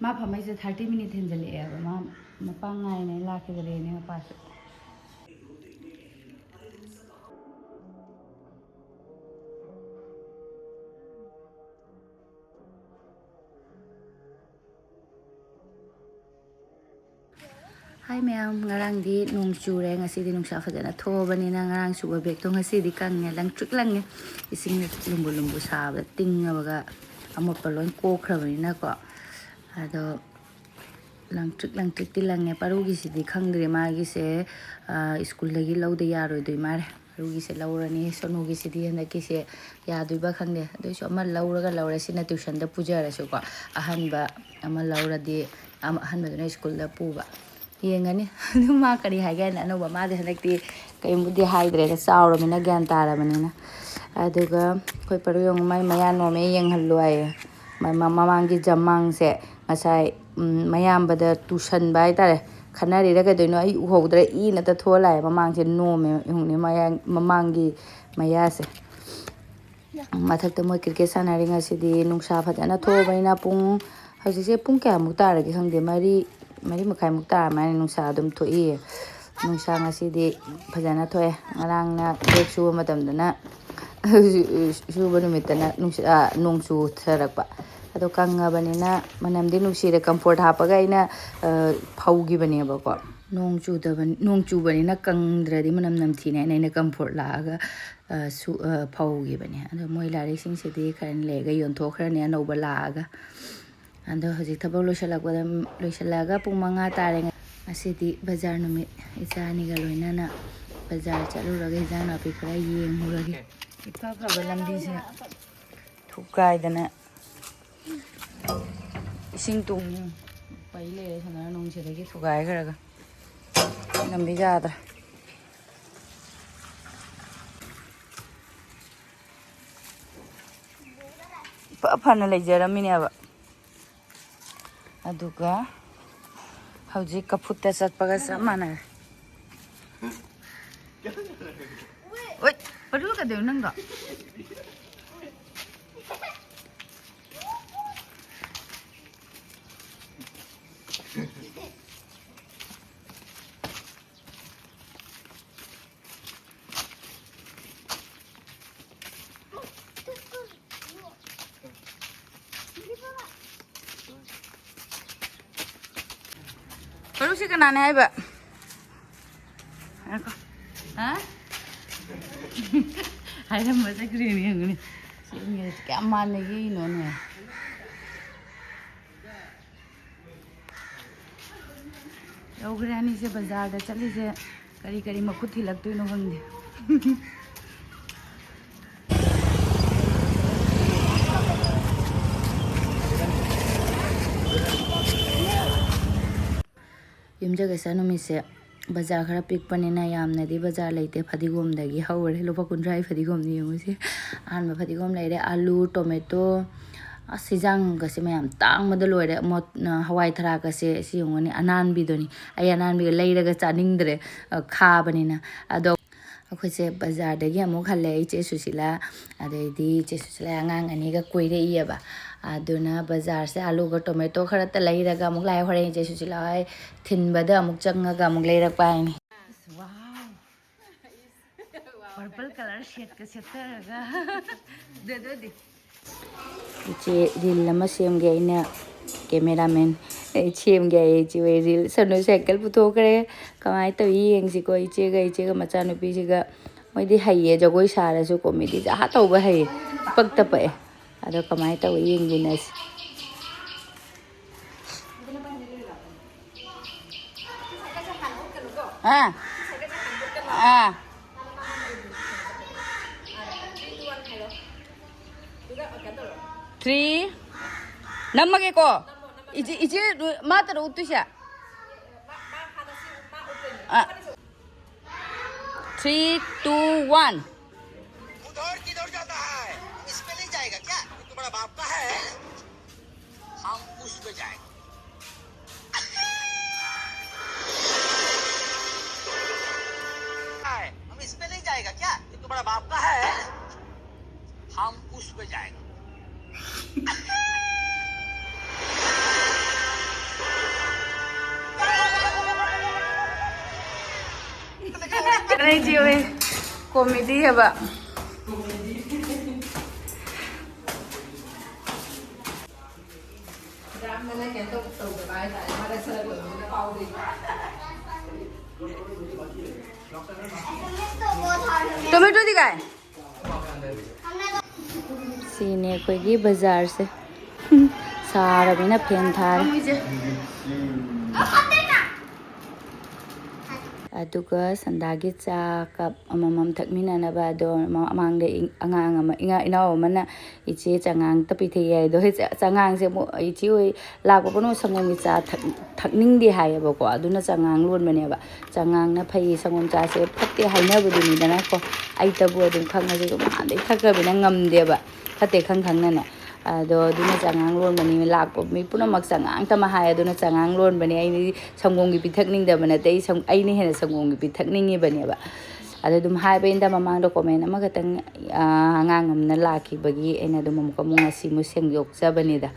मा फमाइसे 30 मिनट हेंजले अब मा Mopa ngaine लाखिदरेने मपास Hai ma'am ngarangdi nong chure ngasidi nungsa fajana thobani na ngarang suba bek to ngasidi kange langtrik lange ising lumbu lumbu saba tinga baga amot palon ko khrabani na ko ado langtrik ti lange parugi sidi khangdre ma gi se school lagi laude yaroi doi mare parugi se laurani sonugi sidi handa ki se yadoi ba khangde doi so ama lauraga laura sina tuition da pujara so ko ahanba ama laura di ahanba na school da puba yengani ma kari hagen anoba ma de hanakti kaimudi haidre da sauromina gyan tarabanina aduga koi paruyong mai maya no me yenghallo ay mamanggi jamang se ngasai mayambada tuition bai tare khanari ra kadoino ai uhodre I na ta thola mamang se no me hungni maya mamanggi maya se mathakta moi cricket sanari ngasidi nungsa phajana thobaina pung hajise pung kya mutara gi khangde mari makai mukta mani nungsa adum thoi nungsa ngasidi phajana thoe ngarangna dek su matamdana suba numitana nungsa nongchu tharakpa ado kangabanina manamdi nungsire comfort hapaga ina phaugi bane ba ko nongchu banina kangdradi manam namthine ina comfort laaga su phaugi bane ado moi lari sing sidi khan lega yonthokrane anoba laaga ando hojik thabak loisalaga pung manga tare asidi bazar numit isani ga loinana bazar chaluraga hijang napi khara yenguragi ipa phaba lambi se thukai dana ising tung pai le sana nong se dagi thukai kharaga lambi jadra pa phana leijaramine aba aduga hauji kaputta satpaga samana oi padu ka de nanga Baru sih kena nih ba, aku, hah? Ada masa kiri yang ini, sini kayak mana gini nonnya. Jauh kerani se bazar dah cali se kari makut hilak tu ino bangde. Yumjaga sanumise bazar khara pikpanina yamnadi bazar leite fadigom dagi hawre lupa kundrai fadigom ni yumuse anba fadigom leire alu tomato asijang gase mayam tang madal loire mot hawai thara gase si yongoni anan bidoni ay anan bi leire ga chaningdre khabanina ado akhose bazar dagi amuk halle iche susila adeidi iche susila angang ani ga koire iyaba aduna bazar se alu ga tomato khara ta leira ga amuk lai hore iche susila ai thinbada amuk changa ga amuk leira paini wow purple color shade ka setaraga de iche reel lama semge ina cameraman semge iche reel sanu cycle puthokre kamai tawi yengsi ko iche ga macha nupi siga moidi haye jagoi sarasu comedy ja ha tawba haye pakta pa ado kamai tawi yenginas Three, namage ko. Ije mata ro utusya. 3, 2, 1. उधर किधर जाता है इस पे नहीं जाएगा क्या ये तो बड़ा बाप का है हम उस पे जाएंगे हम इस पे नहीं जाएगा क्या ये तो बड़ा बाप का है हम उस पे जाएंगे नहीं जी वे कॉमेडी है बा टोमेटो दिखाए सीने कोई बाजार से सारा भी ना फैन था अदुगा संदागी चा कप अममम थकमिननबा दो अमांगदे अंगांग अमा इंगा इनाव अमना इचे चंगांग तपिथे याय दो हे चंगांग से इचे ओय लाको पनो संगम चा थकनिंगदि हायबको अदुना चंगांग लोनबनेबा चंगांग ना फै संगम चा से फत्ते हायनबदुनि दना को आइतबु अदुम खंगा से को मादे थकबिना ngamदेबा फत्ते खंगखंगना अदो दुना चंगांग लोनबनि लाको मी पुनमक चंगांग तमा हाय दुना चंगांग लोनबनि आइनि संगोंगी पिथकनिंगदबना तै सं आइनि हेना संगोंगी पिथकनिंगिबनेबा अदो दुम हायबे इंदा ममांग कमेंट अमा खतंग angang amna लाखिबगी एना दुम ममुंगा सिमु सेंगयोक्चबनिदा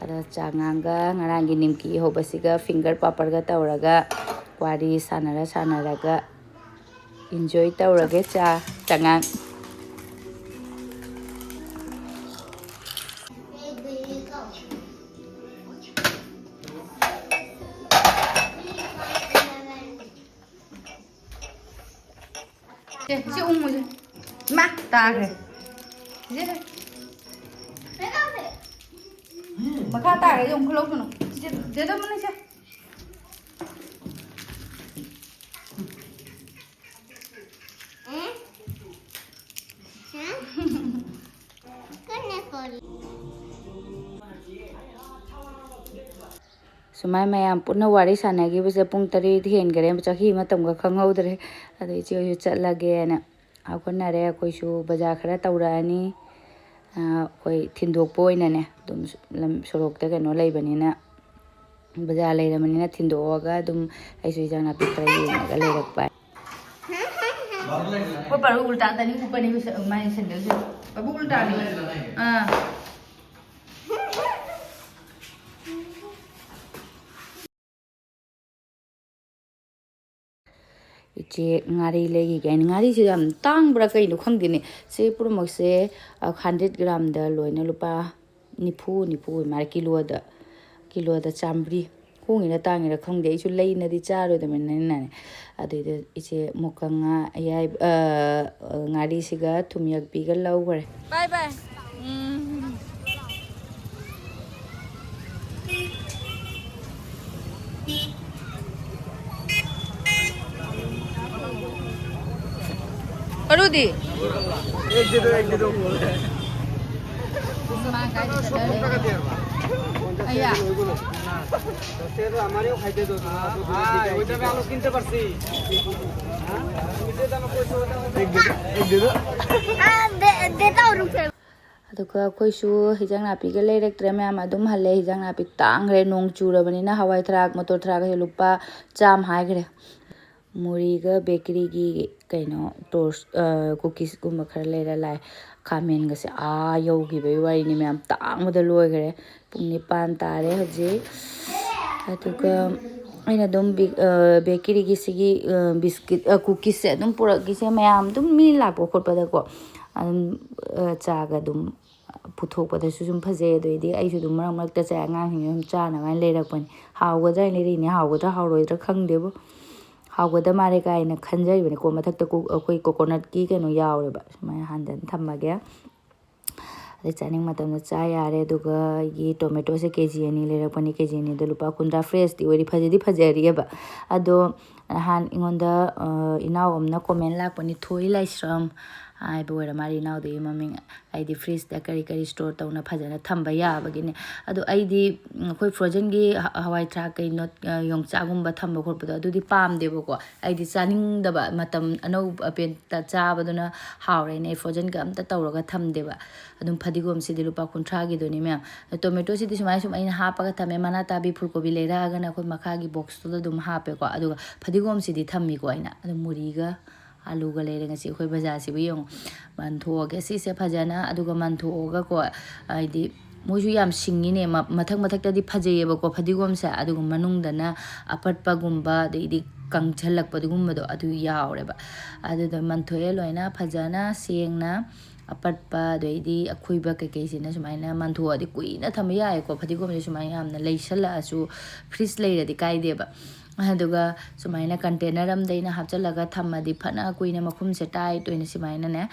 अदा चंगांगा ngarangi nimki hobasiga finger paparga tawraga wari sanaraga enjoy tawrage changang chị ung một mắt ta kìa giết đây mà khá ta cái dùng cái lông nó giết đâu mà chưa सुमाय ma'am पुनः वारी सानगी बसे पुंग तरी हेन गरे चही मतम खंगहौद्रे अदो इचे चलगेना आखोनरे अखोइसु बाजार खरा तौरानी अखोइ थिंदोकपो ओइनाने दुम सोरोकता कनो लेबनिना बाजार लेरमनिना थिंदोगा दुम आइसु इजाना पिखरा येंगा लेरकपा को पर उल्टा तनी ऊपरनी माय सेंडल से बाबू उल्टा नहीं इचे ngairi लेगी गैन ngairi से हम तांग बड़ा कई नो खंगदिने से पुरमक से 100 ग्राम द लोइना लुपा निफु मार किलो द चामब्री होंगिना तांगिरा खंगदे इसु लेइनदि चारोदमने अदुदे इचे मोकंगा याय ngairi सिगा थुमियक पिगा लौगरे बाय बाय अरुदी एक दे दो আইয়া তেরো আমারও খাইতে দাও হ্যাঁ ওইটা আমি আলো কিনতে পারছি হ্যাঁ ওইটা দাম কইছো এক দে দাও দে দাও রুকে अदुगा अखोइसु हिजांग नापीगा लेरक्त्रे मैम अदुम हल्ले हिजांग नापी तांग्रे नोंग चुरबनिना हवाई थराक मोटर थराक लुपा चाम हाइग्रे मुरीगा बेकरीगी कइनो टोस्ट कुकीज गुम खरा लेरा लाय खामेन गसे यौगिबे वारिनि मैम तांगमदा लोइग्रे पुंग 9 तारे हजे अदुगा अइना दुम बेकरीगी सिगी बिस्किट कुकीज से दुम पुरगिसे मैम दुम मी लापो खोटपदको चागा दुम पुथोकपदसु सुम फजे दोइदि आइसु दुम मरक मरकता चा आंगांसिंग चाना गाय लेरकपनि हावगदरा लेरिनि हावगदरा हावरोइदरा खंगदेबो हावगदा मारे गायना खंजरिबने को मथक्ता अखोइ कोकोनट की कनो यावरेबा सुमाय हांदन थम्मगे अदे चानिंग मतमना चा यारे दुगा ये टोमेटो से केजी अनि लेरकपनि केजी अनि द लुपा 15 फ्रेश दि ओरि फजेरिबा अदो हान इंगोंदा इनाव अमना कमेंट लाकपनि थोइ लाइस्रम आइबो ओरा मारी नाउ दे ममिंग आइदि फ्रीज दा करी करी स्टोर तौना फजना थंबा याबगिने अदो आइदि कोई फ्रोजन गी हवाई ट्राक कई नोट योंगचागुंबा थंबा खोरपदो अदुदि पामदेबको आइदि चानिंगदबा मतम अनौ अपेन ता चाबदुना हावरेने फ्रोजन गा अमता तौरगा थमदेबा अदुम फदिगोम सिदि लुपा 50 गी दोनि मैम टोमेटो सिदि सुमाय सुम आइन हापागा थमे मना ताबी फुलकोबी लेरागना कोई मखागी बॉक्स तो दुम हापेको अदुगा फदिगोम सिदि थम्मीको आइना अदु मुरीगा ꯑꯥꯂꯨꯒ ꯂꯩꯔꯦ ꯉꯁꯤ ꯑꯩꯈꯣꯏ ꯕꯖꯥꯔꯁꯤꯕꯨ ꯌꯦꯡꯉꯣ ꯃꯟꯊꯣꯛꯑꯒꯦ ꯁꯤꯁꯦ ꯐꯖꯅ ꯑꯗꯨꯒ ꯃꯟꯊꯣꯛꯑꯒꯀꯣ ꯍꯥꯏꯗꯤ ꯃꯣꯏꯁꯨ ꯌꯥꯝ ꯁꯤꯡꯉꯤꯅꯦ ꯃꯊꯛꯇꯗꯤ ꯐꯖꯩꯌꯦꯕꯀꯣ ꯐꯗꯤꯒꯣꯝꯁꯦ ꯑꯗꯨꯒ ꯃꯅꯨꯡꯗꯅ ꯑꯄꯠꯄꯒꯨꯝꯕ ꯑꯗꯩꯗꯤ ꯀꯪꯁꯜꯂꯛꯄꯗꯨꯒꯨꯝꯕꯗꯣ ꯑꯗꯨ ꯌꯥꯎꯔꯦꯕ ꯑꯗꯨꯗ ꯃꯟꯊꯣꯛꯑꯦ ꯂꯣꯏꯅ ꯐꯖꯅ ꯁꯦꯡꯅ ꯑꯄꯠꯄ ꯑꯗꯩꯗꯤ ꯑꯈꯨꯏꯕ ꯀꯩꯀꯩꯁꯤꯅ ꯁꯨꯃꯥꯏꯅ ꯃꯟꯊꯣꯛꯑꯗꯤ ꯀꯨꯏꯅ ꯊꯝꯕ ꯌꯥꯏꯌꯦꯀꯣ ꯐꯗꯤꯒꯣꯝꯁꯦ ꯁꯨꯃꯥꯏꯅ ꯌꯥꯝꯅ ꯂꯩꯁꯜꯂꯛꯑꯁꯨ ꯐ꯭ꯔꯤꯖ ꯂꯩꯔꯗꯤ ꯀꯥꯏꯗꯦꯕ ꯑꯗꯨꯒ ꯁꯨꯃꯥꯏꯅ ꯀꯟꯇꯦꯅꯔ ꯑꯃꯗ ꯑꯩꯅ ꯍꯥꯞꯆꯤꯜꯂꯒ ꯊꯝꯃꯗꯤ ꯐꯅ ꯀꯨꯏꯅ ꯃꯈꯨꯝꯁꯦ ꯇꯥꯏꯠ ꯑꯣꯏꯅ ꯁꯨꯃꯥꯏꯅꯅꯦ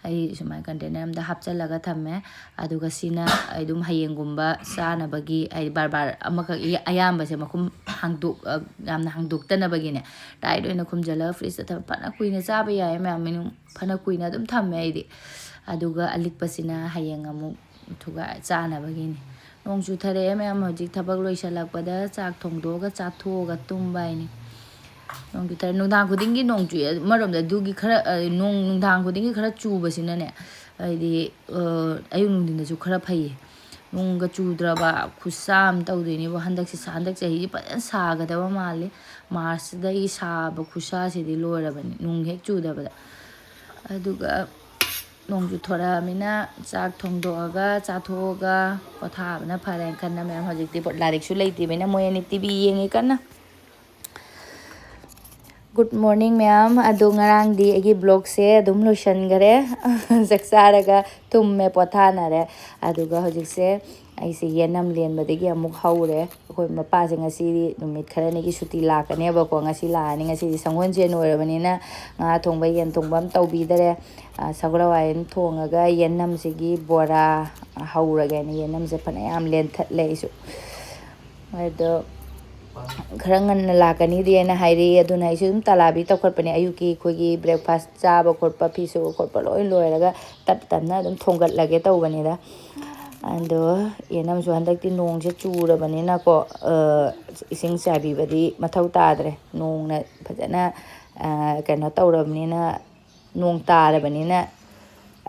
ꯑꯩ ꯁꯨꯃꯥꯏꯅ ꯀꯟꯇꯦꯅꯔ ꯑꯃꯗ ꯍꯥꯞꯆꯤꯜꯂꯒ ꯊꯝꯃꯦ ꯑꯗꯨꯒ ꯁꯤꯅ ꯑꯩ ꯑꯗꯨꯝ ꯍꯌꯦꯡꯒꯨꯝꯕ ꯆꯥꯅꯕꯒꯤ ꯍꯥꯏꯗꯤ ꯕꯥꯔ ꯑꯃꯈꯛ ꯑꯌꯥꯝꯕꯁꯦ ꯃꯈꯨꯝ ꯌꯥꯝꯅ ꯍꯥꯡꯗꯣꯛꯇꯅꯕꯒꯤꯅꯦ ꯇꯥꯏꯠ ꯑꯣꯏꯅ ꯈꯨꯝꯖꯤꯜꯂꯒ ꯐ꯭ꯔꯤꯖꯇ ꯊꯝꯃ ꯐꯅ ꯀꯨꯏꯅ ꯆꯥꯕ ꯌꯥꯏ ꯃꯌꯥꯝ ꯐꯅ ꯀꯨꯏꯅ ꯑꯗꯨꯝ ꯊꯝꯃꯦ ꯑꯩꯗꯤ ꯑꯗꯨꯒ ꯑꯂꯤꯛꯄꯁꯤꯅ ꯍꯌꯦꯡ ꯑꯃꯨꯛ ꯆꯥꯅꯕꯒꯤꯅꯤ ꯅꯣꯡ ꯆꯨꯊꯔꯛꯑꯦ ꯃꯌꯥꯝ ꯍꯧꯖꯤꯛ ꯊꯕꯛ ꯂꯣꯏꯁꯤꯜꯂꯛꯄꯗ ꯆꯥꯛ ꯊꯣꯡꯗꯣꯛꯑꯒ ꯆꯥꯊꯣꯛꯑꯒ ꯇꯨꯝꯕ ꯍꯥꯏꯅꯤ ꯅꯣꯡ ꯆꯨꯊꯔꯦ ꯅꯨꯡꯗꯥꯡ ꯈꯨꯗꯤꯡꯒꯤ ꯅꯣꯡ ꯆꯨꯏ ꯑꯃꯔꯣꯝꯗ ꯑꯗꯨꯒꯤ ꯈꯔ ꯅꯨꯡꯗꯥꯡ ꯈꯨꯗꯤꯡꯒꯤ ꯈꯔ ꯆꯨꯕꯁꯤꯅꯅꯦ ꯍꯥꯏꯗꯤ ꯑꯌꯨꯛ ꯅꯨꯡꯊꯤꯟꯗꯁꯨ ꯈꯔ ꯐꯩꯌꯦ ꯅꯣꯡꯒ ꯆꯨꯗ꯭ꯔꯕ ꯈꯨꯠꯁꯥ ꯑꯃ ꯇꯧꯗꯣꯏꯅꯦꯕ ꯍꯟꯗꯛ ꯆꯍꯤꯁꯤ ꯐꯖꯅ ꯁꯥꯒꯗꯕ ꯃꯥꯜꯂꯤ ꯃꯥꯔꯁꯁꯤꯗꯒꯤ ꯁꯥꯕ ꯈꯨꯠꯁꯥꯁꯤꯗꯤ ꯂꯣꯏꯔꯕꯅꯤ ꯅꯣꯡ ꯍꯦꯛ ꯆꯨꯗꯕꯗ ꯑꯗꯨꯒ ꯅꯣꯡ ꯆꯨꯊꯣꯔꯛꯑꯃꯤꯅ ꯆꯥꯛ ꯊꯣꯡꯗꯣꯛꯑꯒ ꯆꯥꯊꯣꯛꯑꯒ ꯄꯣꯊꯥꯕꯅ ꯐꯔꯦꯅ ꯈꯟꯅ ꯃꯌꯥꯝ ꯍꯧꯖꯤꯛꯇꯤ ꯂꯥꯏꯔꯤꯛꯁꯨ ꯂꯩꯇꯦꯕꯅꯤꯅ ꯃꯣꯏ ꯑꯅꯤ ꯇꯤꯚꯤ ꯌꯦꯡꯉꯤ ꯀꯟꯅ ꯒꯨꯗ ꯃꯣꯔꯅꯤꯡ ꯃꯌꯥꯝ ꯑꯗꯣ ꯉꯔꯥꯡꯗꯤ ꯑꯩꯒꯤ ꯕ꯭ꯂꯣꯛꯁꯦ ꯑꯗꯨꯝ ꯂꯣꯏꯁꯤꯟꯈꯔꯦ ꯆꯥꯛ ꯆꯥꯔꯒ ꯇꯨꯝꯃꯦ ꯄꯣꯊꯥꯅꯔꯦ ꯑꯗꯨꯒ ꯍꯧꯖꯤꯛꯁꯦ ꯑꯩꯁꯦ ꯌꯦꯅꯝ ꯂꯦꯟꯕꯗꯒꯤ ꯑꯃꯨꯛ ꯍꯧꯔꯦ ꯑꯩꯈꯣꯏ ꯃꯄꯥꯁꯦ ꯉꯁꯤꯗꯤ ꯅꯨꯃꯤꯠ ꯈꯔꯅꯤꯒꯤ ꯁꯨꯇꯤ ꯂꯥꯛꯀꯅꯦꯕꯀꯣ ꯉꯁꯤ ꯂꯥꯛꯑꯅꯤ ꯉꯁꯤꯗꯤ ꯁꯪꯒꯣꯜꯁꯦꯟ ꯑꯣꯏꯔꯕꯅꯤꯅ ꯉꯥ ꯊꯣꯡꯕ ꯌꯦꯟ ꯊꯣꯡꯕ ꯑꯃ ꯇꯧꯕꯤꯗꯔꯦ ꯁꯒꯣꯜ ꯍꯋꯥꯏ ꯑꯃ ꯊꯣꯡꯉꯒ ꯌꯦꯅꯝꯁꯤꯒꯤ ꯕꯣꯔꯥ ꯍꯧꯔꯒꯦꯅ ꯌꯦꯅꯝꯁꯦ ꯐꯅꯌꯥꯝ ꯂꯦꯟꯊꯠꯂꯦ ꯑꯩꯁꯨ ꯑꯗꯣ ꯈꯔ ꯉꯟꯅ ꯂꯥꯛꯀꯅꯤꯗꯤ ꯑꯩꯅ ꯍꯥꯏꯔꯛꯏ ꯑꯗꯨꯅ ꯑꯩꯁꯨ ꯑꯗꯨꯝ ꯇꯂꯥꯕꯤ ꯇꯧꯈꯠꯄꯅꯦ ꯑꯌꯨꯛꯀꯤ ꯑꯩꯈꯣꯏꯒꯤ ꯕ꯭ꯔꯦꯛꯐꯥꯁ ꯆꯥꯕ ꯈꯣꯠꯄ ꯐꯤ ꯁꯨꯕ ꯈꯣꯠꯄ ꯂꯣꯏ ꯂꯣꯏꯔꯒ ꯇꯞꯅ ꯑꯗꯨꯝ ꯊꯣꯡꯒꯠꯂꯒꯦ ꯇꯧꯕꯅꯤꯗ ꯑꯗꯣ ꯌꯦꯅꯝꯁꯨ ꯍꯟꯗꯛꯇꯤ ꯅꯣꯡꯁꯦ ꯆꯨꯔꯕꯅꯤꯅꯀꯣ ꯏꯁꯤꯡ ꯆꯥꯏꯕꯤꯕꯗꯤ ꯃꯊꯧ ꯇꯥꯗ꯭ꯔꯦ ꯅꯣꯡꯅ ꯐꯖꯅ ꯀꯩꯅꯣ ꯇꯧꯔꯕꯅꯤꯅ ꯅꯣꯡ ꯇꯥꯔꯕꯅꯤꯅ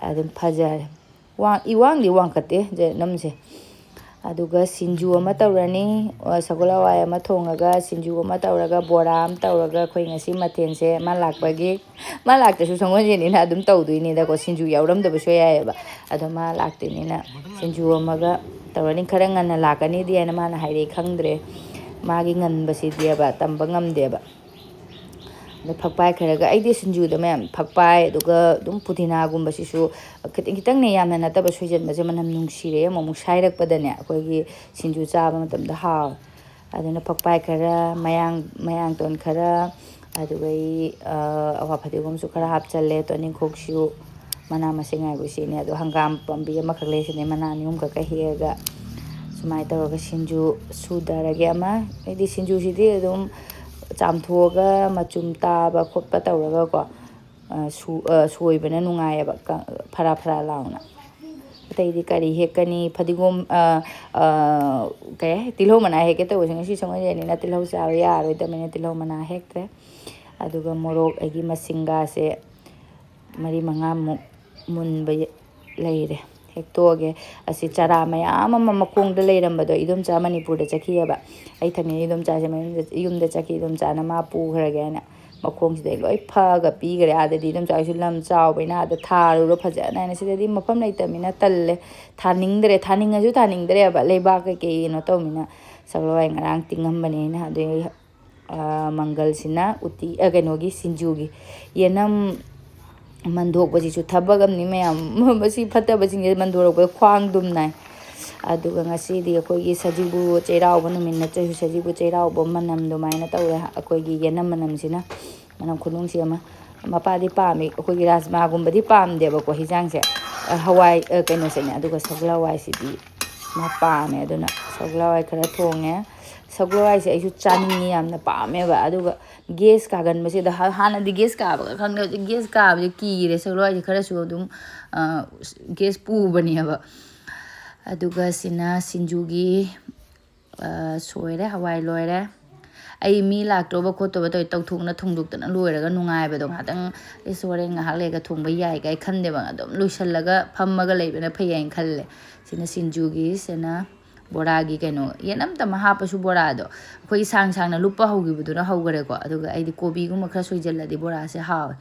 ꯑꯗꯨꯝ ꯐꯖꯔꯦ ꯏꯋꯥꯡꯗꯤ ꯋꯥꯡꯈꯠꯇꯦ ꯌꯦꯅꯝꯁꯦ ꯑꯗꯨꯒ ꯁꯤꯡꯖꯨ ꯑꯃ ꯇꯧꯔꯅꯤ ꯁꯒꯣꯜ ꯍꯋꯥꯏ ꯑꯃ ꯊꯣꯡꯉꯒ ꯁꯤꯡꯖꯨ ꯑꯃ ꯇꯧꯔꯒ ꯕꯣꯔꯥ ꯑꯃ ꯇꯧꯔꯒ ꯑꯩꯈꯣꯏ ꯉꯁꯤ ꯃꯊꯦꯜꯁꯦ ꯃꯥ ꯂꯥꯛꯇ꯭ꯔꯁꯨ ꯁꯪꯒꯣꯜꯁꯦꯟꯅꯤꯅ ꯑꯗꯨꯝ ꯇꯧꯗꯣꯏꯅꯤꯗꯀꯣ ꯁꯤꯡꯖꯨ ꯌꯥꯎꯔꯝꯗꯕꯁꯨ ꯌꯥꯏꯑꯕ ꯑꯗꯣ ꯃꯥ ꯂꯥꯛꯇꯣꯏꯅꯤꯅ ꯁꯤꯡꯖꯨ ꯑꯃꯒ ꯇꯧꯔꯅꯤ ꯈꯔ ꯉꯟꯅ ꯂꯥꯛꯀꯅꯤꯗꯤ ꯍꯥꯏꯅ ꯃꯥꯅ ꯍꯥꯏꯔꯛꯏ ꯈꯪꯗ꯭ꯔꯦ ꯃꯥꯒꯤ ꯉꯟꯕꯁꯤꯗꯤꯕ ꯇꯝꯕ ꯉꯝꯗꯦꯕ ꯑꯗ ꯐꯛꯄꯥꯏ ꯈꯔꯒ ꯑꯩꯗꯤ ꯁꯤꯡꯖꯨꯗ ꯃꯌꯥꯝ ꯐꯛꯄꯥꯏ ꯑꯗꯨꯒ ꯑꯗꯨꯝ ꯄꯨꯗꯤꯅꯥꯒꯨꯝꯕꯁꯤꯁꯨ ꯈꯤꯇꯪꯅꯦ ꯌꯥꯝꯅ ꯅꯠꯇꯕ ꯁꯣꯏꯖꯟꯕꯁꯦ ꯃꯅꯝ ꯅꯨꯡꯁꯤꯔꯦ ꯑꯃꯨꯛ ꯁꯥꯏꯔꯛꯄꯗꯅꯦ ꯑꯩꯈꯣꯏꯒꯤ ꯁꯤꯡꯖꯨ ꯆꯥꯕ ꯃꯇꯝꯗ ꯍꯥꯎꯋꯦ ꯑꯗꯨꯅ ꯐꯛꯄꯥꯏ ꯈꯔ ꯃꯌꯥꯡꯇꯣꯟ ꯈꯔ ꯑꯗꯨꯒ ꯑꯋꯥ ꯐꯗꯤꯒꯣꯝꯁꯨ ꯈꯔ ꯍꯥꯞꯆꯜꯂꯦ ꯇꯣꯅꯤꯡꯈꯣꯛꯁꯨ ꯃꯅꯥ ꯃꯁꯤꯡ ꯍꯥꯏꯕꯨ ꯁꯤꯅꯦ ꯑꯗꯣ ꯍꯪꯒꯥꯝ ꯄꯥꯝꯕꯤ ꯑꯃꯈꯛ ꯂꯩꯁꯤꯅꯦ ꯃꯅꯥ ꯑꯅꯤ ꯑꯍꯨꯝ ꯈꯛꯀ ꯍꯦꯛꯑꯒ ꯁꯨꯃꯥꯏꯅ ꯇꯧꯔꯒ ꯁꯤꯡꯖꯨ ꯁꯨꯊꯔꯒꯦ ꯑꯃ ꯑꯩꯗꯤ ꯁꯤꯡꯖꯨꯁꯤꯗꯤ ꯑꯗꯨꯝ ꯆꯥꯝꯊꯣꯛꯑꯒ ꯃꯆꯨꯝ ꯇꯥꯕ ꯈꯣꯠꯄ ꯇꯧꯔꯒꯀꯣ ꯁꯣꯏꯕꯅ ꯅꯨꯡꯉꯥꯏꯌꯦꯕ ꯐꯔꯥ ꯐꯔꯥ ꯂꯥꯎꯅ ꯑꯇꯩꯗꯤ ꯀꯔꯤ ꯍꯦꯛꯀꯅꯤ ꯐꯗꯤꯒꯣꯝ ꯇꯤꯜꯍꯧ ꯃꯅꯥ ꯍꯦꯛꯀꯦ ꯇꯧꯕꯁꯦ ꯉꯁꯤ ꯁꯪꯒꯣꯜꯁꯦꯟꯅꯤꯅ ꯇꯤꯜꯍꯧ ꯆꯥꯕ ꯌꯥꯔꯣꯏꯗꯕꯅꯤꯅ ꯇꯤꯜꯍꯧ ꯃꯅꯥ ꯍꯦꯛꯇ꯭ꯔꯦ ꯑꯗꯨꯒ ꯃꯣꯔꯣꯛ ꯑꯩꯒꯤ ꯃꯁꯤꯡꯒꯥꯁꯦ 4-5 ꯃꯨꯟꯕ ꯂꯩꯔꯦ ꯍꯦꯛꯇꯣꯛꯑꯒꯦ ꯑꯁꯤ ꯆꯔꯥ ꯃꯌꯥꯝ ꯑꯃ ꯃꯈꯣꯡꯗ ꯂꯩꯔꯝꯕꯗꯣ ꯏꯗꯣꯝꯆꯥ ꯃꯅꯤꯄꯨꯔꯗ ꯆꯠꯈꯤꯑꯕ ꯑꯩ ꯊꯪꯅꯩ ꯏꯗꯣꯝꯆꯥꯁꯦ ꯌꯨꯝꯗ ꯆꯠꯈꯤ ꯏꯗꯣꯝꯆꯥꯅ ꯃꯥ ꯄꯨꯈ꯭ꯔꯒꯦ ꯍꯥꯏꯅ ꯃꯈꯣꯡꯁꯤꯗꯩ ꯂꯣꯏ ꯐꯛꯑꯒ ꯄꯤꯈ꯭ꯔꯦ ꯑꯥꯗꯗꯤ ꯏꯗꯣꯝꯆꯥꯁꯨ ꯂꯝ ꯆꯥꯎꯕꯅꯤꯅ ꯑꯥꯗ ꯊꯥꯔꯨꯔꯣ ꯐꯖꯅ ꯍꯥꯏꯅ ꯁꯤꯗꯗꯤ ꯃꯐꯝ ꯂꯩꯇꯕꯅꯤꯅ ꯇꯜꯂꯦ ꯊꯥꯅꯤꯡꯉꯁꯨ ꯊꯥꯅꯤꯡꯗ꯭ꯔꯦꯕ ꯂꯩꯕꯥꯛ ꯀꯩꯀꯩ ꯀꯩꯅꯣ ꯇꯧꯅꯤꯅ ꯁꯒꯣꯜ ꯍꯋꯥꯏ ꯉꯔꯥꯡ ꯇꯤꯡꯉꯝꯕꯅꯦ ꯑꯩꯅ ꯑꯗꯨꯗꯩ ꯃꯪꯒꯜꯁꯤꯅ ꯀꯩꯅꯣꯒꯤ ꯁꯤꯡꯖꯨꯒꯤ ꯌꯦꯅꯝ ꯃꯟꯗꯣꯛꯄꯁꯤꯁꯨ ꯊꯕꯛ ꯑꯃꯅꯤ ꯃꯌꯥꯝ ꯃꯁꯤ ꯐꯠꯇꯕꯁꯤꯡꯁꯦ ꯃꯟꯗꯣꯔꯛꯄꯗ ꯈ꯭ꯋꯥꯡ ꯑꯗꯨꯝ ꯅꯥꯏ ꯑꯗꯨꯒ ꯉꯁꯤꯗꯤ ꯑꯩꯈꯣꯏꯒꯤ ꯁꯖꯤꯕꯨ ꯆꯩꯔꯥꯎꯕ ꯅꯨꯃꯤꯠ ꯅꯠꯇ꯭ꯔꯁꯨ ꯁꯖꯤꯕꯨ ꯆꯩꯔꯥꯎꯕ ꯃꯅꯝ ꯑꯗꯨꯃꯥꯏꯅ ꯇꯧꯋꯦ ꯑꯩꯈꯣꯏꯒꯤ ꯌꯦꯅꯝ ꯃꯅꯝꯁꯤꯅ ꯃꯅꯝ ꯈꯨꯅꯨꯡꯁꯤ ꯑꯃ ꯃꯄꯥꯗꯤ ꯄꯥꯝꯃꯤ ꯑꯩꯈꯣꯏꯒꯤ ꯔꯥꯖꯃꯥꯒꯨꯝꯕꯗꯤ ꯄꯥꯝꯗꯦꯕꯀꯣ ꯍꯤꯟꯖꯥꯡꯁꯦ ꯍꯋꯥꯏ ꯀꯩꯅꯣꯁꯤꯅꯦ ꯑꯗꯨꯒ ꯁꯒꯣꯜ ꯍꯋꯥꯏꯁꯤꯗꯤ ꯃꯥ ꯄꯥꯝꯃꯦ ꯑꯗꯨꯅ ꯁꯒꯣꯜ ꯍꯋꯥꯏ ꯈꯔ ꯊꯣꯡꯉꯦ ꯁꯒꯣꯜ ꯍꯋꯥꯏꯁꯦ ꯑꯩꯁꯨ ꯆꯥꯅꯤꯡꯉꯤ ꯌꯥꯝꯅ ꯄꯥꯝꯃꯦꯕ ꯑꯗꯨꯒ ꯒꯦꯁ ꯀꯥꯒꯟꯕꯁꯤꯗ ꯍꯥꯟꯅꯗꯤ ꯒꯦꯁ ꯀꯥꯕꯒ ꯈꯪꯗꯦ ꯍꯧꯖꯤꯛ ꯒꯦꯁ ꯀꯥꯕꯁꯦ ꯀꯤꯔꯦ ꯁꯒꯣꯜ ꯍꯋꯥꯏꯁꯦ ꯈꯔꯁꯨ ꯑꯗꯨꯝ ꯒꯦꯁ ꯄꯨꯕꯅꯦꯕ ꯑꯗꯨꯒ ꯁꯤꯅ ꯁꯤꯡꯖꯨꯒꯤ ꯁꯣꯏꯔꯦ ꯍꯋꯥꯏ ꯂꯣꯏꯔꯦ ꯑꯩ ꯃꯤ ꯂꯥꯛꯇꯧꯕ ꯈꯣꯠꯇꯧꯕ ꯇꯧꯋꯤ ꯇꯧꯊꯣꯛꯅ ꯊꯣꯡꯗꯣꯛꯇꯅ ꯂꯣꯏꯔꯒ ꯅꯨꯡꯉꯥꯏꯕꯗꯣ ꯉꯥꯏꯍꯥꯛꯇꯪ ꯍꯣꯔꯦꯟ ꯉꯥꯏꯍꯥꯛ ꯂꯩꯔꯒ ꯊꯣꯡꯕ ꯌꯥꯏꯒ ꯑꯩ ꯈꯟꯗꯦꯕ ꯑꯗꯨꯝ ꯂꯣꯏꯁꯤꯜꯂꯒ ꯐꯝꯃꯒ ꯂꯩꯕꯅ ꯐꯩ ꯍꯥꯏꯅ ꯈꯜꯂꯦ ꯁꯤꯅ ꯁꯤꯡꯖꯨꯒꯤ ꯁꯤꯅ ꯕꯣꯔꯥꯒꯤ ꯀꯩꯅꯣ ꯌꯦꯅꯝꯇꯃ ꯍꯥꯞꯄꯁꯨ ꯕꯣꯔꯥꯗꯣ ꯑꯩꯈꯣꯏꯒꯤ ꯁꯥꯡꯅ ꯂꯨꯞꯄ ꯍꯧꯈꯤꯕꯗꯨꯅ ꯍꯧꯈꯔꯦꯀꯣ ꯑꯗꯨꯒ ꯑꯩꯗꯤ ꯀꯣꯕꯤꯒꯨꯝꯕ ꯈꯔ ꯁꯣꯏꯖꯜꯂꯗꯤ ꯕꯣꯔꯥꯁꯦ ꯍꯥꯎꯋꯦ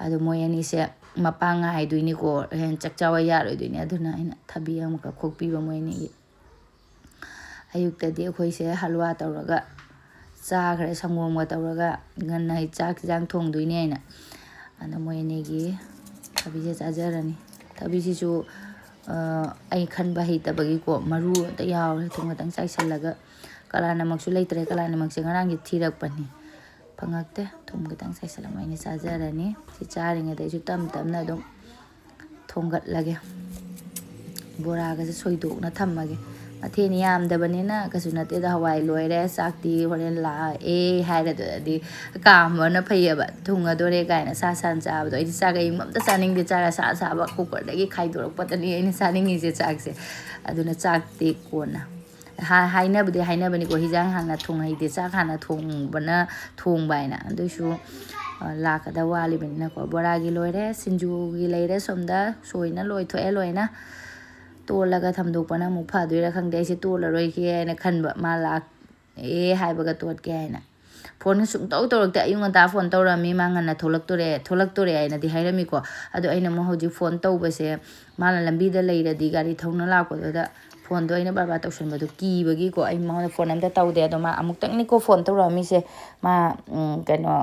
ꯑꯗꯣ ꯃꯣꯏ ꯑꯅꯤꯁꯦ ꯃꯄꯥ ꯉꯥꯏꯗꯣꯏꯅꯤꯀꯣ ꯍꯦꯟ ꯆꯥꯛ ꯆꯥꯕ ꯌꯥꯔꯣꯏꯗꯣꯏꯅꯤ ꯑꯗꯨꯅ ꯑꯩꯅ ꯊꯕꯤ ꯑꯃꯨꯛꯀ ꯈꯣꯛꯄꯤꯕ ꯃꯣꯏ ꯑꯅꯤꯒꯤ ꯑꯌꯨꯛꯇꯗꯤ ꯑꯩꯈꯣꯏꯁꯦ ꯍꯜꯋꯥ ꯇꯧꯔꯒ ꯆꯥꯈ꯭ꯔꯦ ꯁꯪꯒꯣꯝꯒ ꯇꯧꯔꯒ ꯉꯟꯅ ꯆꯥꯛ ꯌꯦꯟꯖꯥꯡ ꯊꯣꯡꯗꯣꯏꯅꯦ ꯑꯩꯅ ꯑꯗ ꯃꯣꯏ ꯑꯅꯤꯒꯤ ꯊꯕꯤꯁꯦ ꯆꯥꯖꯔꯅꯤ ꯊꯕꯤꯁꯤꯁꯨ ꯑꯩ ꯈꯟꯕ ꯍꯩꯇꯕꯒꯤꯀꯣ ꯃꯔꯨ ꯑꯝꯇ ꯌꯥꯎꯔꯦ ꯊꯨꯝ ꯈꯛꯇꯪ ꯆꯥꯏꯁꯤꯜꯂꯒ ꯀꯂꯥꯅꯃꯛꯁꯨ ꯂꯩꯇ꯭ꯔꯦ ꯀꯂꯥꯅꯃꯛꯁꯦ ꯉꯔꯥꯡꯁꯦ ꯊꯤꯔꯛꯄꯅꯤ ꯐꯪꯉꯛꯇꯦ ꯊꯨꯝ ꯈꯤꯇꯪ ꯆꯥꯏꯁꯤꯜꯂꯒ ꯑꯩꯅ ꯆꯥꯖꯔꯅꯤ ꯁꯤ ꯆꯥꯔꯤꯉꯩꯗ ꯑꯩꯁꯨ ꯇꯞ ꯇꯞꯅ ꯑꯗꯨꯝ ꯊꯣꯡꯒꯠꯂꯒꯦ ꯕꯣꯔꯥꯒꯁꯦ ꯁꯣꯏꯗꯣꯛꯅ ꯊꯝꯃꯒꯦ ꯃꯊꯦꯜ ꯌꯥꯝꯗꯕꯅꯤꯅ ꯀꯩꯁꯨ ꯅꯠꯇꯦꯗ ꯍꯋꯥꯏ ꯂꯣꯏꯔꯦ ꯆꯥꯛꯇꯤ ꯍꯣꯔꯦꯟ ꯂꯥꯛꯑꯦ ꯍꯥꯏꯔꯗꯨꯗꯤ ꯀꯥꯝꯕꯅ ꯐꯩꯌꯦꯕ ꯊꯨꯡꯉꯗꯣꯔꯦ ꯀꯥꯏꯅ ꯁꯥ ꯁꯟ ꯆꯥꯕꯗꯣ ꯑꯩꯗꯤ ꯆꯥꯛ ꯑꯌꯤꯡꯕ ꯑꯝꯇ ꯆꯥꯅꯤꯡꯗꯦ ꯆꯥꯛ ꯑꯁꯥꯕ ꯀꯨꯀꯔꯗꯒꯤ ꯈꯥꯏꯗꯣꯔꯛꯄꯗꯅꯤ ꯑꯩꯅ ꯆꯥꯅꯤꯡꯉꯤꯁꯦ ꯆꯥꯛꯁꯦ ꯑꯗꯨꯅ ꯆꯥꯛꯇꯤ ꯀꯣꯟꯅ ꯍꯥꯏꯅꯕꯅꯤꯀꯣ ꯍꯤꯟꯖꯥꯡ ꯍꯥꯟꯅ ꯊꯣꯡꯍꯩꯗꯦ ꯆꯥꯛ ꯍꯥꯟꯅ ꯊꯣꯡꯕ ꯍꯥꯏꯅ ꯑꯗꯨꯏꯁꯨ ꯂꯥꯛꯀꯗ ꯋꯥꯠꯂꯤꯕꯅꯤꯅꯀꯣ ꯕꯣꯔꯥꯒꯤ ꯂꯣꯏꯔꯦ ꯁꯤꯡꯖꯨꯒꯤ ꯂꯩꯔꯦ ꯁꯣꯝꯗ ꯁꯣꯏꯅ ꯂꯣꯏꯊꯣꯛꯑꯦ ꯂꯣꯏꯅ ꯇꯣꯜꯂꯒ ꯊꯝꯗꯣꯛꯄꯅ ꯑꯃꯨꯛ ꯐꯗꯣꯏꯔꯥ ꯈꯪꯗꯦ ꯑꯩꯁꯦ ꯇꯣꯜꯂꯔꯣꯏꯒꯦ ꯍꯥꯏꯅ ꯈꯟꯕ ꯃꯥ ꯂꯥꯛꯑꯦ ꯍꯥꯏꯕꯒ ꯇꯣꯠꯀꯦ ꯍꯥꯏꯅ ꯐꯣꯟ ꯁꯨꯡꯇꯧ ꯇꯧꯔꯛꯇꯦ ꯑꯌꯨꯛ ꯉꯟꯇꯥ ꯐꯣꯟ ꯇꯧꯔꯝꯃꯤ ꯃꯥ ꯉꯟꯅ ꯊꯣꯛꯂꯛꯇꯣꯔꯦ ꯍꯥꯏꯅꯗꯤ ꯍꯥꯏꯔꯝꯃꯤꯀꯣ ꯑꯗꯣ ꯑꯩꯅ ꯑꯃꯨꯛ ꯍꯧꯖꯤꯛ ꯐꯣꯟ ꯇꯧꯕꯁꯦ ꯃꯥꯅ ꯂꯝꯕꯤꯗ ꯂꯩꯔꯗꯤ ꯒꯥꯔꯤ ꯊꯧꯅ ꯂꯥꯛꯄꯗꯨꯗ ꯐꯣꯟꯗꯣ ꯑꯩꯅ ꯕꯔꯕꯥꯔ ꯇꯧꯁꯟꯕꯗꯣ ꯀꯤꯕꯒꯤꯀꯣ ꯑꯩ ꯃꯉꯣꯟꯗ ꯐꯣꯟ ꯑꯝꯇ ꯇꯧꯗꯦ ꯑꯗꯣ ꯃꯥ ꯑꯃꯨꯛꯇꯪꯅꯤꯀꯣ ꯐꯣꯟ ꯇꯧꯔꯛꯑꯝꯃꯤꯁꯦ ꯃꯥ ꯀꯩꯅꯣ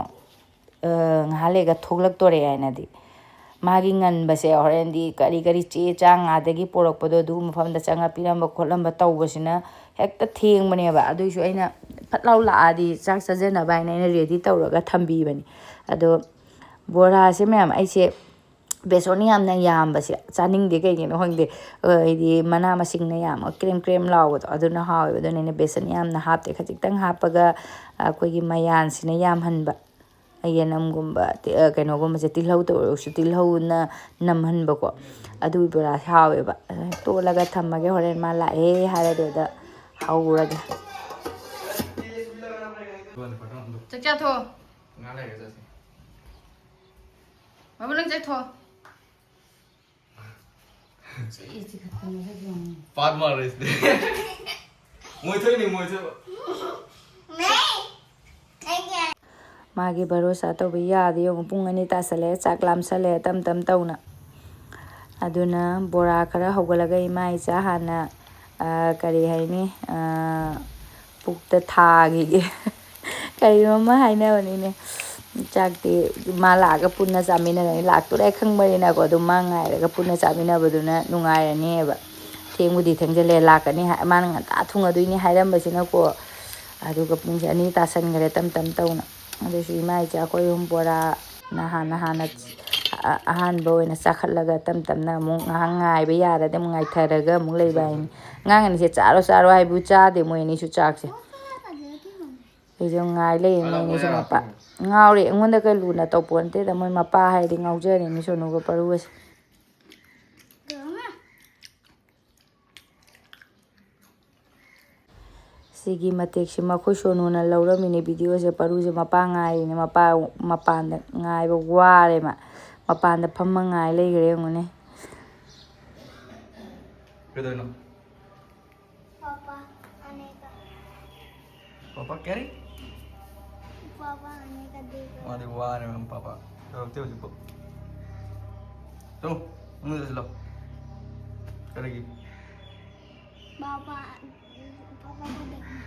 ꯉꯥꯏꯍꯥꯛ ꯂꯩꯒ ꯊꯣꯛꯂꯛꯇꯣꯔꯦ ꯍꯥꯏꯅꯗꯤ ꯃꯥꯒꯤ ꯉꯟꯕꯁꯦ ꯍꯣꯔꯦꯟꯗꯤ ꯀꯔꯤ ꯆꯦ ꯆꯥꯡ ꯑꯥꯗꯒꯤ ꯄꯣꯔꯛꯄꯗꯣ ꯑꯗꯨ ꯃꯐꯝꯗ ꯆꯪꯉ ꯄꯤꯔꯝꯕ ꯈꯣꯠꯂꯝꯕ ꯇꯧꯕꯁꯤꯅ ꯍꯦꯛꯇ ꯊꯦꯡꯕꯅꯦꯕ ꯑꯗꯨꯏꯁꯨ ꯑꯩꯅ ꯐꯠ ꯂꯥꯎ ꯂꯥꯛꯑꯗꯤ ꯆꯥꯛ ꯆꯥꯖꯅꯕ ꯍꯥꯏꯅ ꯑꯩꯅ ꯔꯦꯗꯤ ꯇꯧꯔꯒ ꯊꯝꯕꯤꯕꯅꯤ ꯑꯗꯣ ꯕꯣꯔꯥꯁꯦ ꯃꯌꯥꯝ ꯑꯩꯁꯦ ꯕꯦꯁꯣꯟ ꯌꯥꯝꯅ ꯌꯥꯝꯕꯁꯦ ꯆꯥꯅꯤꯡꯗꯦ ꯀꯩꯒꯤꯅꯣ ꯈꯪꯗꯦ ꯍꯥꯏꯗꯤ ꯃꯅꯥ ꯃꯁꯤꯡꯅ ꯌꯥꯝ ꯀ꯭ꯔꯦꯝ ꯀ꯭ꯔꯦꯝ ꯂꯥꯎꯕꯗꯣ ꯑꯗꯨꯅ ꯍꯥꯎꯋꯦꯕ ꯑꯗꯨꯅ ꯑꯩꯅ ꯕꯦꯁꯟ ꯌꯥꯝꯅ ꯍꯥꯞꯇꯦ ꯈꯖꯤꯛꯇꯪ ꯍꯥꯞꯄꯒ ꯑꯩꯈꯣꯏꯒꯤ ꯃꯌꯥꯟꯁꯤꯅ ꯌꯥꯝꯍꯟꯕ ꯌꯦꯅꯝꯒꯨꯝꯕ ꯀꯩꯅꯣꯒꯨꯝꯕꯁꯦ ꯇꯤꯜꯍꯧꯗ ꯑꯣꯏꯔꯁꯨ ꯇꯤꯜꯍꯧꯅ ꯅꯝꯍꯟꯕꯀꯣ ꯑꯗꯨꯒꯤ ꯕꯣꯔꯥꯁꯦ ꯍꯥꯎꯋꯦꯕ ꯇꯣꯠꯂꯒ ꯊꯝꯃꯒꯦ ꯍꯣꯔꯦꯟ ꯃꯥ ꯂꯥꯛꯑꯦ ꯍꯥꯏꯔꯗꯨꯗ ꯍꯧꯔꯒꯦ ꯆꯥꯛ ꯆꯥꯊꯣꯛꯑꯣ ꯕꯥꯕꯨ ꯅꯪ ꯆꯥꯊꯣꯛꯑꯣ पाद मार रहे इसने मोई तो नहीं मोई तो ꯃꯥꯒꯤ ꯚꯔꯣꯁꯥ ꯇꯧꯕ ꯌꯥꯗꯦ ꯌꯦꯡꯉꯨ ꯄꯨꯡ 2 ꯇꯥꯁꯜꯂꯦ ꯆꯥꯛ ꯂꯥꯝꯁꯜꯂꯦ ꯇꯝ ꯇꯧꯅ ꯑꯗꯨꯅ ꯕꯣꯔꯥ ꯈꯔ ꯍꯧꯒꯠꯂꯒ ꯏꯃꯥ ꯏꯆꯥ ꯍꯥꯟꯅ ꯀꯔꯤ ꯍꯥꯏꯅꯤ ꯄꯨꯛꯇ ꯊꯥꯈꯤꯒꯦ ꯀꯔꯤꯅꯣꯃ ꯍꯥꯏꯅꯕꯅꯤꯅꯦ ꯆꯥꯛꯇꯤ ꯃꯥ ꯂꯥꯛꯑꯒ ꯄꯨꯟꯅ ꯆꯥꯃꯤꯟꯅꯔꯅꯤ ꯂꯥꯛꯇꯣꯔꯦ ꯈꯪꯕꯅꯤꯅꯀꯣ ꯑꯗꯨꯝ ꯃꯥ ꯉꯥꯏꯔꯒ ꯄꯨꯟꯅ ꯆꯥꯃꯤꯟꯅꯕꯗꯨꯅ ꯅꯨꯡꯉꯥꯏꯔꯅꯦꯕ ꯊꯦꯡꯕꯨꯗꯤ ꯊꯦꯡꯖꯤꯜꯂꯦ ꯂꯥꯛꯀꯅꯤ ꯃꯥꯅ ꯉꯟꯇꯥ ꯊꯨꯡꯉꯗꯣꯏꯅꯤ ꯍꯥꯏꯔꯝꯕꯁꯤꯅꯀꯣ ꯑꯗꯨꯒ ꯄꯨꯡꯁꯦ 2 ꯇꯥꯁꯟꯈꯔꯦ ꯇꯝ ꯇꯧꯅ ꯑꯗꯨꯁꯨ ꯏꯃꯥ ꯏꯆꯥ ꯑꯩꯈꯣꯏ ꯑꯍꯨꯝ ꯕꯣꯔꯥꯅ ꯍꯥꯟꯅ ꯑꯍꯥꯟꯕ ꯑꯣꯏꯅ ꯆꯥꯈꯠꯂꯒ ꯇꯞꯅ ꯑꯃꯨꯛ ꯉꯥꯏꯍꯥꯛ ꯉꯥꯏꯕ ꯌꯥꯔꯗꯤ ꯑꯃꯨꯛ ꯉꯥꯏꯊꯔꯒ ꯑꯃꯨꯛ ꯂꯩꯕ ꯍꯥꯏꯅꯤ ꯑꯉꯥꯡ ꯑꯅꯤꯁꯦ ꯆꯥꯔꯣ ꯍꯥꯏꯕꯨ ꯆꯥꯗꯦ ꯃꯣꯏ ꯑꯅꯤꯁꯨ ꯆꯥꯛꯁꯦ ꯑꯩꯁꯨ ꯉꯥꯏ ꯂꯩꯌꯦ ꯃꯣꯏ ꯑꯅꯤꯁꯨ ꯃꯄꯥ ꯉꯥꯎꯔꯦ ꯑꯩꯉꯣꯟꯗ ꯀꯩ ꯂꯨꯅ ꯇꯧꯄꯣ ꯅꯠꯇꯦꯗ ꯃꯣꯏ ꯃꯄꯥ ꯍꯥꯏꯔꯗꯤ ꯉꯥꯎꯖꯔꯤꯅꯤ ꯁꯣꯅꯨꯒ ꯄꯔꯨꯒꯁꯦ ꯁꯤꯒꯤ ꯃꯇꯦꯛꯁꯤꯃ ꯑꯩꯈꯣꯏ ꯁꯣꯅꯨꯅ ꯂꯧꯔꯝꯃꯤꯅꯦ ꯚꯤꯗꯤꯑꯣꯁꯦ ꯄꯔꯨꯁꯦ ꯃꯄꯥ ꯉꯥꯏꯔꯤꯅꯦ ꯃꯄꯥ ꯃꯄꯥꯟꯗ ꯉꯥꯏꯕ ꯋꯥꯔꯦ ꯃꯥ ꯃꯄꯥꯟꯗ ꯐꯝꯃ ꯉꯥꯏ ꯂꯩꯈ꯭ꯔꯦ ꯌꯦꯡꯉꯨꯅꯦ किधर ना पापा आने का पापा क्या रे पापा आने का देख रहा अरे वाह रे हम पापा तो देखो तो मुझे चलो करेगी पापा पापा को देखना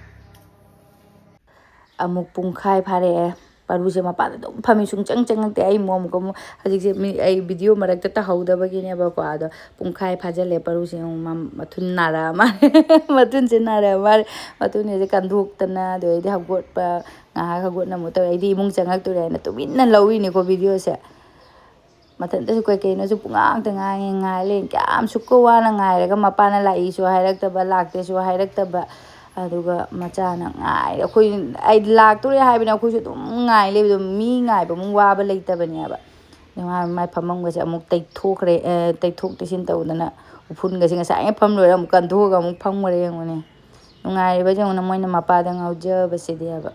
ꯑꯃꯨꯛ ꯄꯨꯡꯈꯥꯏ ꯐꯥꯔꯛꯑꯦ ꯄꯔꯨꯁꯦ ꯃꯄꯥꯟꯗ ꯑꯗꯨꯝ ꯐꯝꯃꯤ ꯁꯨꯡꯆꯪ ꯆꯪꯉꯛꯇꯦ ꯑꯩ ꯑꯃꯨꯛ ꯍꯧꯖꯤꯛꯁꯦ ꯑꯩ ꯚꯤꯗꯤꯑꯣ ꯃꯔꯛꯇ ꯇꯧꯍꯧꯗꯕꯒꯤꯅꯦꯕꯀꯣ ꯑꯗꯣ ꯄꯨꯡꯈꯥꯏ ꯐꯥꯖꯤꯜꯂꯦ ꯄꯔꯨꯁꯦ ꯃꯊꯨꯟ ꯅꯥꯔꯛꯑ ꯃꯥꯜꯂꯦ ꯃꯊꯨꯟꯁꯦ ꯅꯥꯔꯛꯑ ꯃꯥꯜꯂꯦ ꯃꯊꯨꯟꯁꯦ ꯀꯟꯊꯣꯛꯇꯅ ꯑꯗꯩꯗꯤ ꯍꯧꯒꯠꯄ ꯉꯥꯏꯍꯥꯛ ꯍꯧꯒꯠꯅ ꯑꯃꯨꯛ ꯇꯧꯋꯦ ꯑꯩꯗꯤ ꯏꯃꯨꯡ ꯆꯪꯉꯛꯇꯣꯔꯦ ꯍꯥꯏꯅ ꯇꯨꯃꯤꯟꯅ ꯂꯧꯔꯤꯅꯤꯀꯣ ꯚꯤꯗꯤꯑꯣꯁꯦ ꯃꯊꯟꯇꯁꯨ ꯀꯩꯅꯣꯁꯨ ꯄꯨꯡꯉꯥꯡꯇ ꯉꯥꯡꯉꯦ ꯉꯥꯏ ꯂꯩ ꯀꯌꯥꯝ ꯁꯨꯛꯀ ꯋꯥꯅ ꯉꯥꯏꯔꯒ ꯃꯄꯥꯅ ꯂꯥꯛꯏꯁꯨ ꯍꯥꯏꯔꯛꯇꯕ ꯂꯥꯛꯇꯦꯁꯨ ꯍꯥꯏꯔꯛꯇꯕ ꯑꯗꯨꯒ ꯃꯆꯥꯅ ꯉꯥꯏ ꯑꯩꯈꯣꯏ ꯑꯩ ꯂꯥꯛꯇꯣꯔꯦ ꯍꯥꯏꯕꯅꯤ ꯑꯩꯈꯣꯏꯁꯨ ꯑꯗꯨꯝ ꯉꯥꯏ ꯂꯩꯕꯗꯣ ꯃꯤ ꯉꯥꯏꯕ ꯑꯃꯨꯛ ꯋꯥꯕ ꯂꯩꯇꯕꯅꯦꯕ ꯃꯥꯏ ꯐꯝꯃꯝꯒꯁꯦ ꯑꯃꯨꯛ ꯇꯩꯊꯣꯛꯈ꯭ꯔꯦ ꯇꯩꯊꯣꯛ ꯇꯩꯁꯤꯟ ꯇꯧꯗꯅ ꯎꯐꯨꯟꯒꯁꯦ ꯉꯁꯥꯏ ꯐꯝ ꯂꯣꯏꯔ ꯑꯃꯨꯛ ꯀꯟꯊꯣꯛꯑꯒ ꯑꯃꯨꯛ ꯐꯝꯈꯔꯦ ꯌꯦꯡꯉꯨꯅꯦ ꯅꯨꯡꯉꯥꯏꯔꯤꯕ ꯌꯦꯡꯉꯨꯅ ꯃꯣꯏꯅ ꯃꯄꯥꯗ ꯉꯥꯎꯖꯕꯁꯤꯗꯤꯕ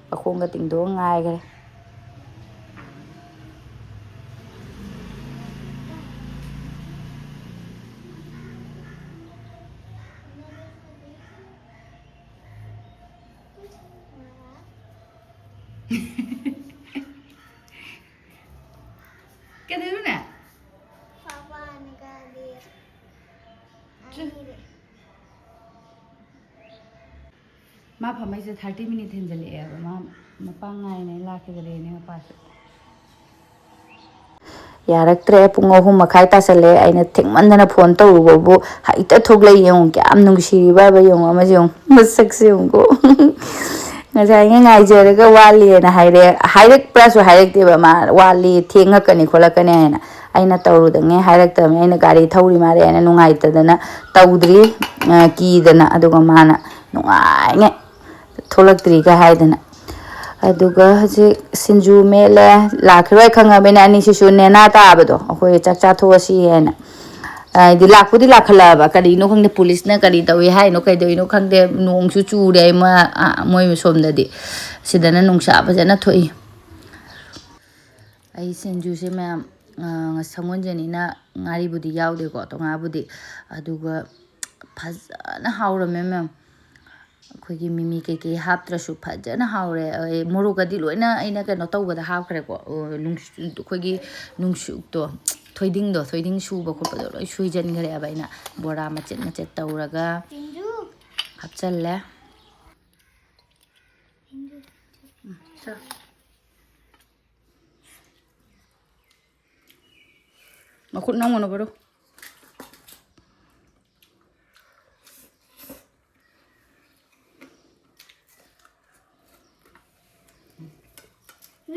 ꯃꯈꯣꯡꯒ ꯇꯤꯡꯗꯣꯛꯑ ꯉꯥꯏꯈꯔꯦ मा फमाइसे 30 मिनट हेंजले मा मपा ngaine लाखिदरेने मपासे यारक्त्रे पुंग 3 मखाइ तासले आइना थेंगमन्दना फोन तौरुबबु हाइता थोगले यंग क्याम नुंगसिरिबा बा यंग अमा जंग मसक्से यंगो ngasai ngaijaraga wali na hairek prasu hairek teba ma wali thengakani kholakani na aina tawrudange hairek tam aina gari thauri mare aina nungai tadana tawdri ki dana aduga mana nungai nge tholaktri ga haidana aduga je sinju mele lakhrai khangabena ani sisu nena tabado akoi chakcha thoasi ena di lakpudi lakhalaba kari no khangde police na kari tawi hai no kai doino khangde nong chu chu re ma moi somda di sidana nongsa bajana thoi ai senju se ma sangon jani na ngari budi yaude ko to nga budi aduga phajana haura mem khogi mimi ke ke haptrasu phajana haure moruga di loina aina ka no tawbada hapkhre ko khogi nungsuk to thoiding suba khopado loi suijan gare abaina bora macet tawraga hapchalle makut nangono baro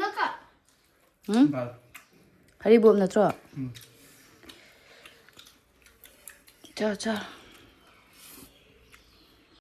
Naka. Hari bom na tro. Cha